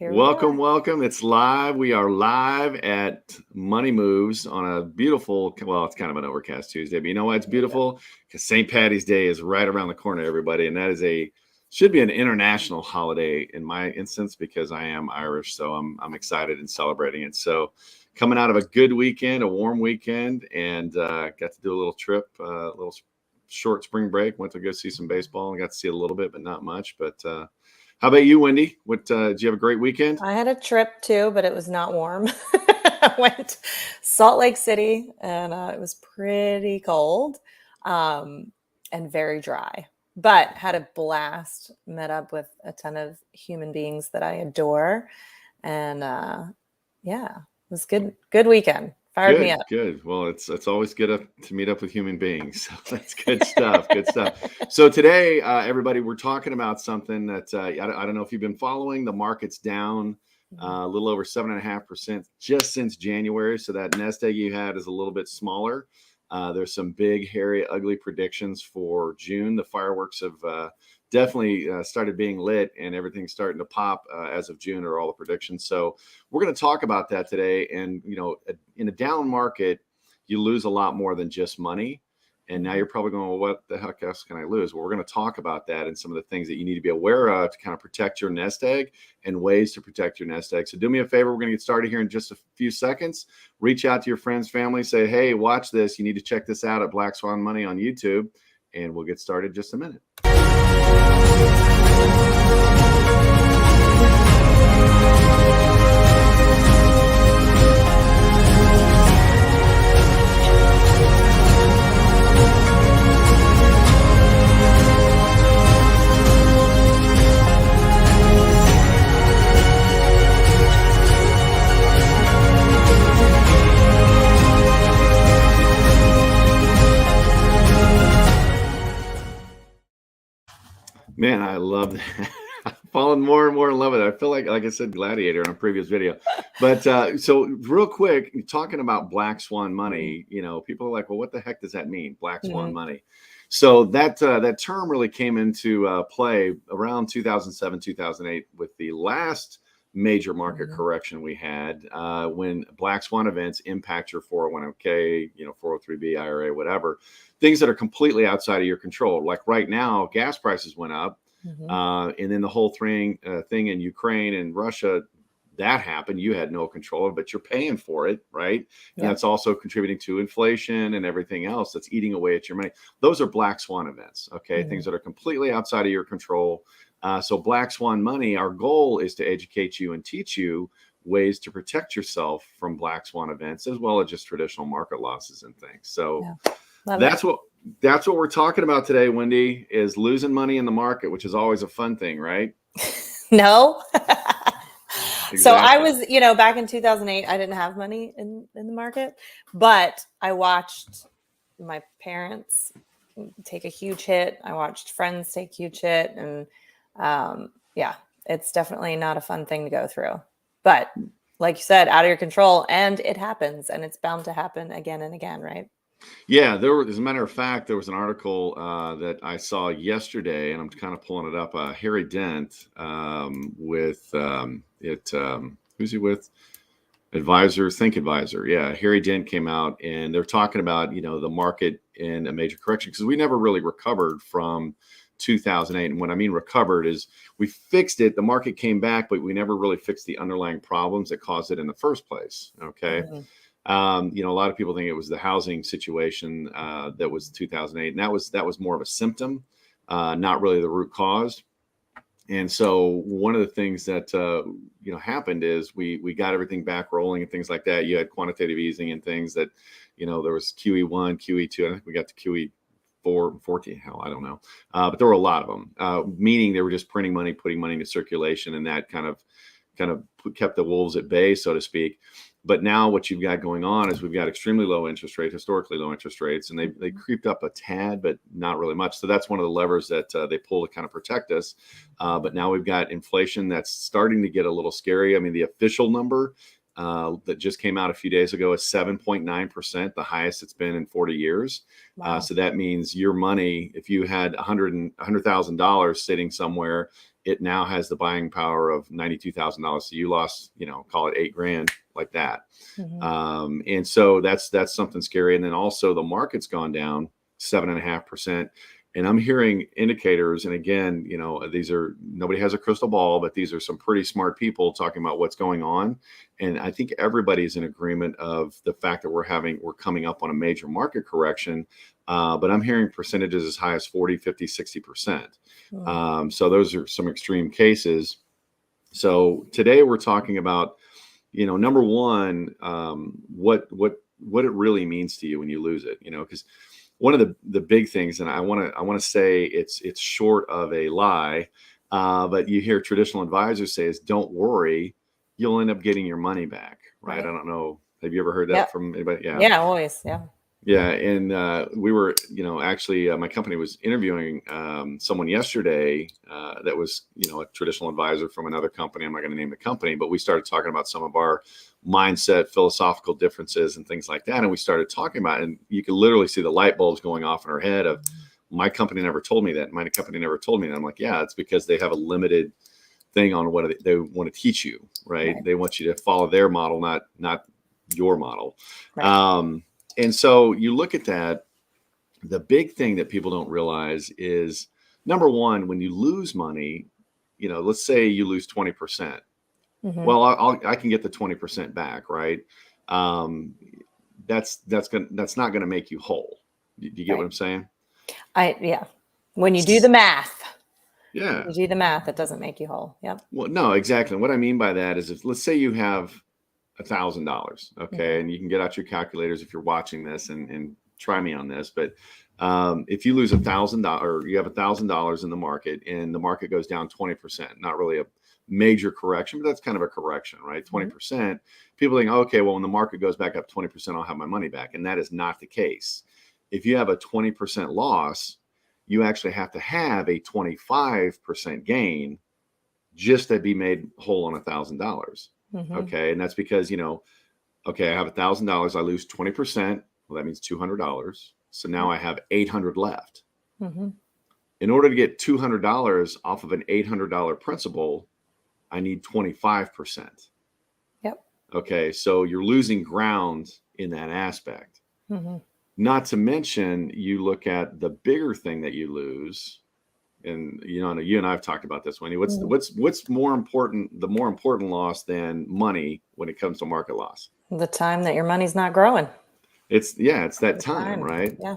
Here we Welcome, are. welcome. It's live. We are live at Money Moves on a beautiful, well, it's kind of an overcast Tuesday, but you know why it's beautiful? Because St. Patty's Day is right around the corner, everybody. And that is should be an international holiday in my instance because I am Irish. So I'm excited and celebrating it. So coming out of a good weekend, a warm weekend, and got to do a little trip, a little short spring break. Went to go see some baseball and got to see a little bit, but not much. But how about you, Wendy? What did you have a great weekend? I had a trip too, but it was not warm. I went to Salt Lake City and it was pretty cold um, and very dry, but had a blast. Met up with a ton of human beings that I adore. And yeah, it was good. Good weekend. Fired me Good, up. good. Well, it's always good to meet up with human beings. So that's good stuff. Good stuff. So today, everybody, we're talking about something that I don't know if you've been following. The market's down a little over 7.5% just since January. So that nest egg you had is a little bit smaller. There's some big, hairy, ugly predictions for June. The fireworks have definitely started being lit, and everything's starting to pop as of June, are all the predictions. So we're going to talk about that today. And in a down market, you lose a lot more than just money. And now you're probably going, well, what the heck else can I lose? Well, we're going to talk about that and some of the things that you need to be aware of to kind of protect your nest egg and ways to protect your nest egg. So do me a favor. We're going to get started here in just a few seconds. Reach out to your friends, family, say, hey, watch this. You need to check this out at Black Swan Money on YouTube. And we'll get started in just a minute. Man, I love that. I've fallen more and more in love with it. I feel like I said, Gladiator in a previous video. But so real quick, talking about Black Swan money, people are like, well, what the heck does that mean? Black Swan money. So that term really came into play around 2007, 2008 with the last major market correction we had when Black Swan events impact your 401k, 403b, IRA, whatever, things that are completely outside of your control. Like right now, gas prices went up, and then the whole thing in Ukraine and Russia, that happened. You had no control, but you're paying for it, right? And that's also contributing to inflation and everything else that's eating away at your money. Those are Black Swan events, okay? Things that are completely outside of your control. So Black Swan money, our goal is to educate you and teach you ways to protect yourself from Black Swan events, as well as just traditional market losses and things. So that's what we're talking about today, Wendy, is losing money in the market, which is always a fun thing, right? No. So I was, back in 2008, I didn't have money in the market, but I watched my parents take a huge hit. I watched friends take a huge hit. And it's definitely not a fun thing to go through. But like you said, out of your control, and it happens, and it's bound to happen again and again, right? Yeah, as a matter of fact, there was an article that I saw yesterday, and I'm kind of pulling it up. Harry Dent with who's he with? Think Advisor. Yeah, Harry Dent came out, and they're talking about the market in a major correction because we never really recovered from 2008. And what I mean recovered is we fixed it. The market came back, but we never really fixed the underlying problems that caused it in the first place. Okay. A lot of people think it was the housing situation that was 2008, and that was more of a symptom, not really the root cause. And so one of the things that happened is we got everything back rolling and things like that. You had quantitative easing and things that there was QE1, QE2. I think we got to QE4 and 14. Hell, I don't know, but there were a lot of them. Meaning they were just printing money, putting money into circulation, and that kind of kept the wolves at bay, so to speak. But now what you've got going on is we've got extremely low interest rates, historically low interest rates, and they creeped up a tad, but not really much. So that's one of the levers that they pull to kind of protect us. But now we've got inflation that's starting to get a little scary. I mean, the official number that just came out a few days ago is 7.9%, the highest it's been in 40 years. Wow. So that means your money, if you had $100,000 sitting somewhere it now has the buying power of $92,000. So you lost, call it $8,000, like that. And so that's something scary. And then also the market's gone down 7.5%. And I'm hearing indicators. And again, nobody has a crystal ball, but these are some pretty smart people talking about what's going on. And I think everybody's in agreement of the fact that we're coming up on a major market correction. But I'm hearing percentages as high as 40, 50, 60%. So those are some extreme cases. So today we're talking about, number one, what it really means to you when you lose it, because one of the big things, and I want to say it's short of a lie, but you hear traditional advisors say is, don't worry, you'll end up getting your money back, right? I don't know. Have you ever heard that from anybody? Yeah. Yeah, always. Yeah. Yeah. And we were, actually my company was interviewing someone yesterday that was, a traditional advisor from another company. I'm not going to name the company, but we started talking about some of our mindset, philosophical differences and things like that. And we started talking about it, and you could literally see the light bulbs going off in her head of, my company never told me that. My company never told me that. I'm like, yeah, it's because they have a limited thing on what they want to teach you, right? They want you to follow their model, not your model. Right. And so you look at that, the big thing that people don't realize is, number one, when you lose money, let's say you lose 20%. Well, I can get the 20% back, right? That's not going to make you whole. Do you get what I'm saying? Yeah. When you do the math. Yeah. When you do the math, it doesn't make you whole. Yep. Well, no, exactly. What I mean by that is, if let's say you have $1,000, okay, and you can get out your calculators if you're watching this and try me on this, but if you lose $1,000, or you have $1,000 in the market and the market goes down 20%, not really a major correction, but that's kind of a correction, right? 20%. People think, okay, well, when the market goes back up 20%, I'll have my money back. And that is not the case. If you have a 20% loss, you actually have to have a 25% gain just to be made whole on $1,000. Okay. And that's because, okay, I have $1,000, I lose 20%. Well, that means $200. So now I have $800 left. In order to get $200 off of an $800 principal, I need 25%. Yep. Okay. So you're losing ground in that aspect. Not to mention, you look at the bigger thing that you lose, and you and I've talked about this one. What's more important? The more important loss than money when it comes to market loss? The time that your money's not growing. It's that time, right? Yeah.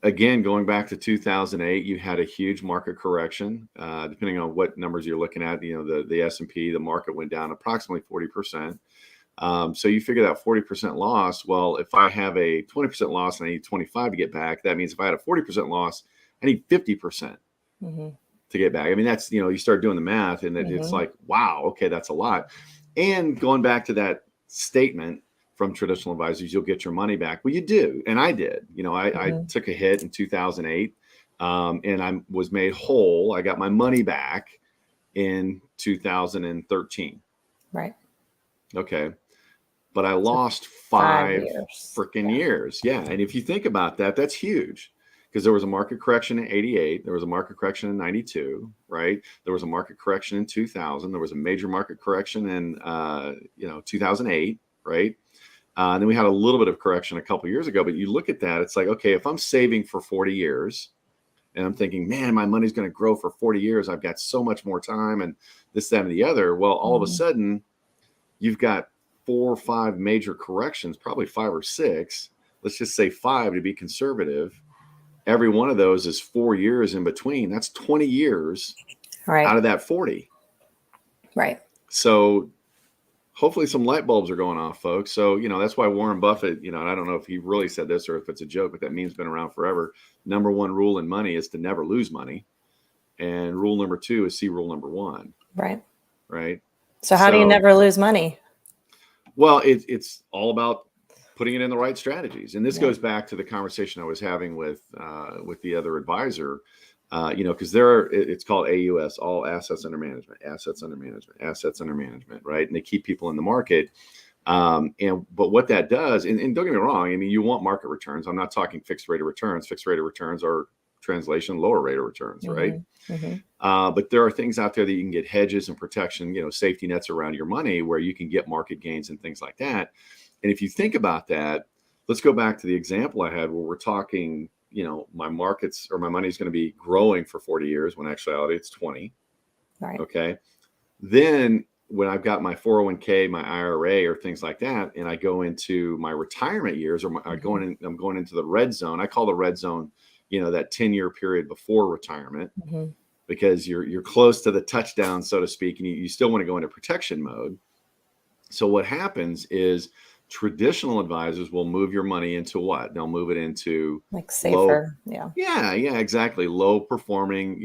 Again, going back to 2008, you had a huge market correction. Depending on what numbers you're looking at, the S&P, the market went down approximately 40%. So you figure that 40% loss. Well, if I have a 20% loss and I need 25 to get back, that means if I had a 40% loss, I need 50% to get back. I mean, that's, you start doing the math, and it's like, wow, okay, that's a lot. And going back to that statement from traditional advisors, you'll get your money back. Well, you do. And I did. I took a hit in 2008 and I was made whole. I got my money back in 2013. Right. Okay. But I lost five freaking years. Yeah. And if you think about that, that's huge, because there was a market correction in 88. There was a market correction in 92, right? There was a market correction in 2000. There was a major market correction in, 2008, right? And then we had a little bit of correction a couple of years ago, but you look at that, it's like, okay, if I'm saving for 40 years and I'm thinking, man, my money's going to grow for 40 years. I've got so much more time and this, that, and the other. Well, all of a sudden you've got 4 or 5 major corrections, probably 5 or 6. Let's just say 5 to be conservative. Every one of those is 4 years in between. That's 20 years out of that 40. Right. So hopefully some light bulbs are going off, folks. So, that's why Warren Buffett, and I don't know if he really said this or if it's a joke, but that meme's been around forever. Number 1 rule in money is to never lose money. And rule number 2 is see rule number 1. Right. Right. So how do you never lose money? Well, it's all about putting it in the right strategies. And this goes back to the conversation I was having with the other advisor, because it's called AUS, all assets under management, right? And they keep people in the market. But what that does, and don't get me wrong, I mean, you want market returns. I'm not talking fixed rate of returns. Fixed rate of returns are translation, lower rate of returns, right? But there are things out there that you can get hedges and protection, safety nets around your money where you can get market gains and things like that. And if you think about that, let's go back to the example I had where we're talking, my markets or my money is going to be growing for 40 years when actuality it's 20. Right. Okay. Then when I've got my 401k, my IRA or things like that, and I go into my retirement years or I'm going into the red zone. I call the red zone, that 10-year period before retirement, because you're close to the touchdown, so to speak, and you still want to go into protection mode. So what happens is traditional advisors will move your money into what? They'll move it into like safer. Yeah, exactly. Low performing,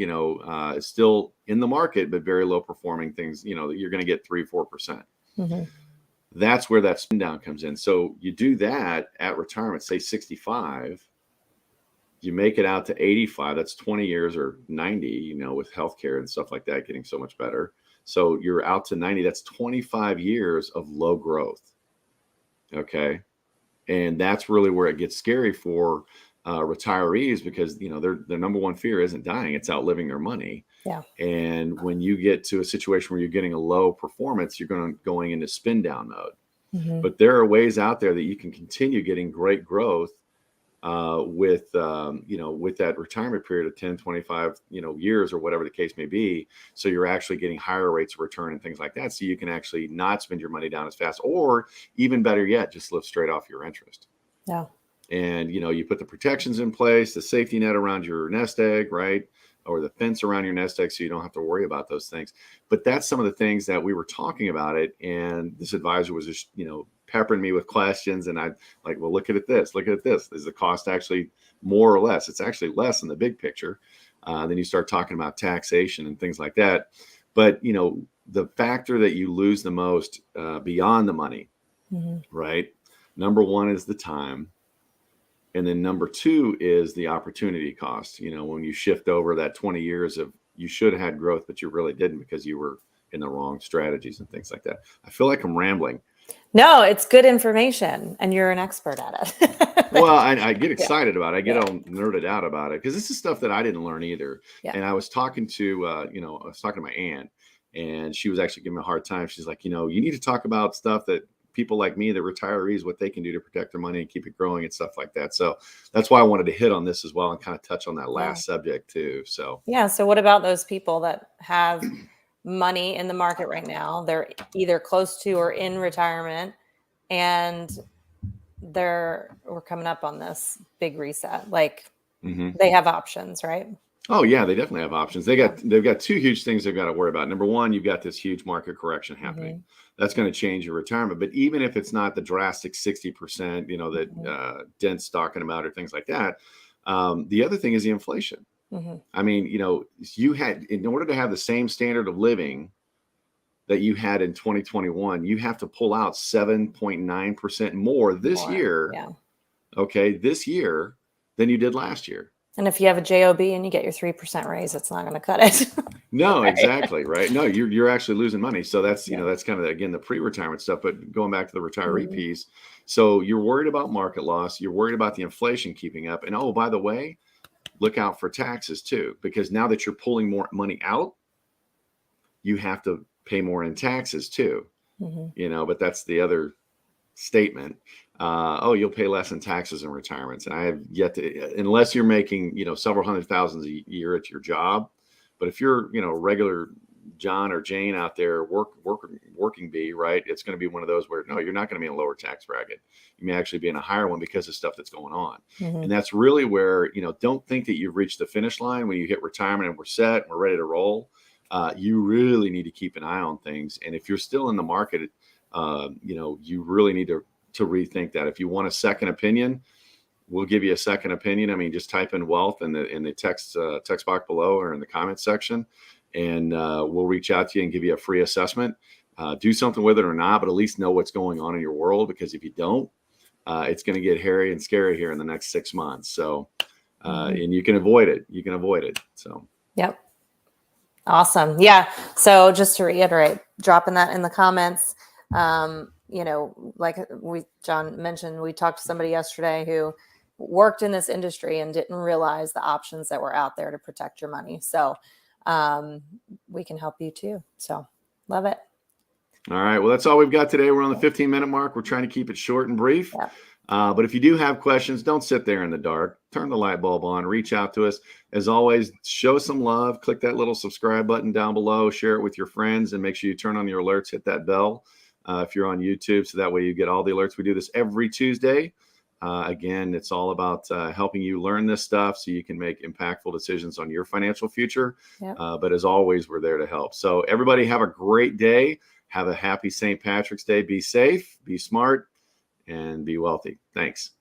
still in the market, but very low performing things, that you're going to get 3-4%. That's where that spin down comes in. So you do that at retirement, say 65, you make it out to 85. That's 20 years or 90, with healthcare and stuff like that, getting so much better. So you're out to 90. That's 25 years of low growth. Okay. And that's really where it gets scary for retirees, because their number one fear isn't dying, it's outliving their money. Yeah. And when you get to a situation where you're getting a low performance, you're going into spin down mode. But there are ways out there that you can continue getting great growth with that retirement period of 10, 25 years or whatever the case may be. So you're actually getting higher rates of return and things like that, so you can actually not spend your money down as fast, or even better yet, just live straight off your interest. Yeah. And you put the protections in place, the safety net around your nest egg, right? Or the fence around your nest egg, so you don't have to worry about those things. But that's some of the things that we were talking about it. And this advisor was just, peppering me with questions. And I like, well, look at this. Is the cost actually more or less? It's actually less in the big picture. Then you start talking about taxation and things like that. But, the factor that you lose the most beyond the money, right? Number one is the time. And then number two is the opportunity cost. When you shift over that 20 years of, you should have had growth, but you really didn't because you were in the wrong strategies and things like that. I feel like I'm rambling. No, it's good information, and you're an expert at it. Well, I get excited about it. I get all nerded out about it because this is stuff that I didn't learn either. Yeah. And I was talking to, I was talking to my aunt, and she was actually giving me a hard time. She's like, you need to talk about stuff that people like me, the retirees, what they can do to protect their money and keep it growing and stuff like that. So that's why I wanted to hit on this as well and kind of touch on that last subject too. So so what about those people that have money in the market right now? They're either close to or in retirement, and we're coming up on this big reset. Like they have options, right? Oh yeah, they definitely have options. They've got two huge things they've got to worry about. Number one, you've got this huge market correction happening. That's going to change your retirement. But even if it's not the drastic 60%, that Dent's talking about or things like that, the other thing is the inflation. I mean, you had, in order to have the same standard of living that you had in 2021, you have to pull out 7.9% more this year. Yeah. Okay, this year than you did last year. And if you have a JOB and you get your 3% raise, it's not going to cut it. No, right? Exactly. Right. No, you're actually losing money. So that's, that's kind of, again, the pre-retirement stuff, but going back to the retiree piece. So you're worried about market loss. You're worried about the inflation keeping up. And oh, by the way, look out for taxes too, because now that you're pulling more money out, you have to pay more in taxes too, but that's the other statement. You'll pay less in taxes in retirements. And I have yet to, unless you're making, several $100,000s a year at your job. But if you're, regular John or Jane out there working bee, right, it's going to be one of those where, no, you're not going to be in a lower tax bracket. You may actually be in a higher one because of stuff that's going on. And that's really where, don't think that you've reached the finish line when you hit retirement and we're set and we're ready to roll. You really need to keep an eye on things. And if you're still in the market, you really need to rethink that. If you want a second opinion, we'll give you a second opinion. I mean, just type in wealth in the text box below or in the comments section, and we'll reach out to you and give you a free assessment. Do something with it or not, but at least know what's going on in your world, because if you don't, it's going to get hairy and scary here in the next 6 months. So, and you can avoid it. So, yep. Awesome. Yeah. So just to reiterate, dropping that in the comments. Like John mentioned, we talked to somebody yesterday who worked in this industry and didn't realize the options that were out there to protect your money. So we can help you too. So love it. All right. Well, that's all we've got today. We're on the 15-minute mark. We're trying to keep it short and brief. Yeah. But if you do have questions, don't sit there in the dark. Turn the light bulb on. Reach out to us. As always, show some love. Click that little subscribe button down below. Share it with your friends, and make sure you turn on your alerts. Hit that bell if you're on YouTube, so that way you get all the alerts. We do this every Tuesday. Again, it's all about helping you learn this stuff so you can make impactful decisions on your financial future. Yep. But as always, we're there to help. So everybody have a great day. Have a happy St. Patrick's Day. Be safe, be smart, and be wealthy. Thanks.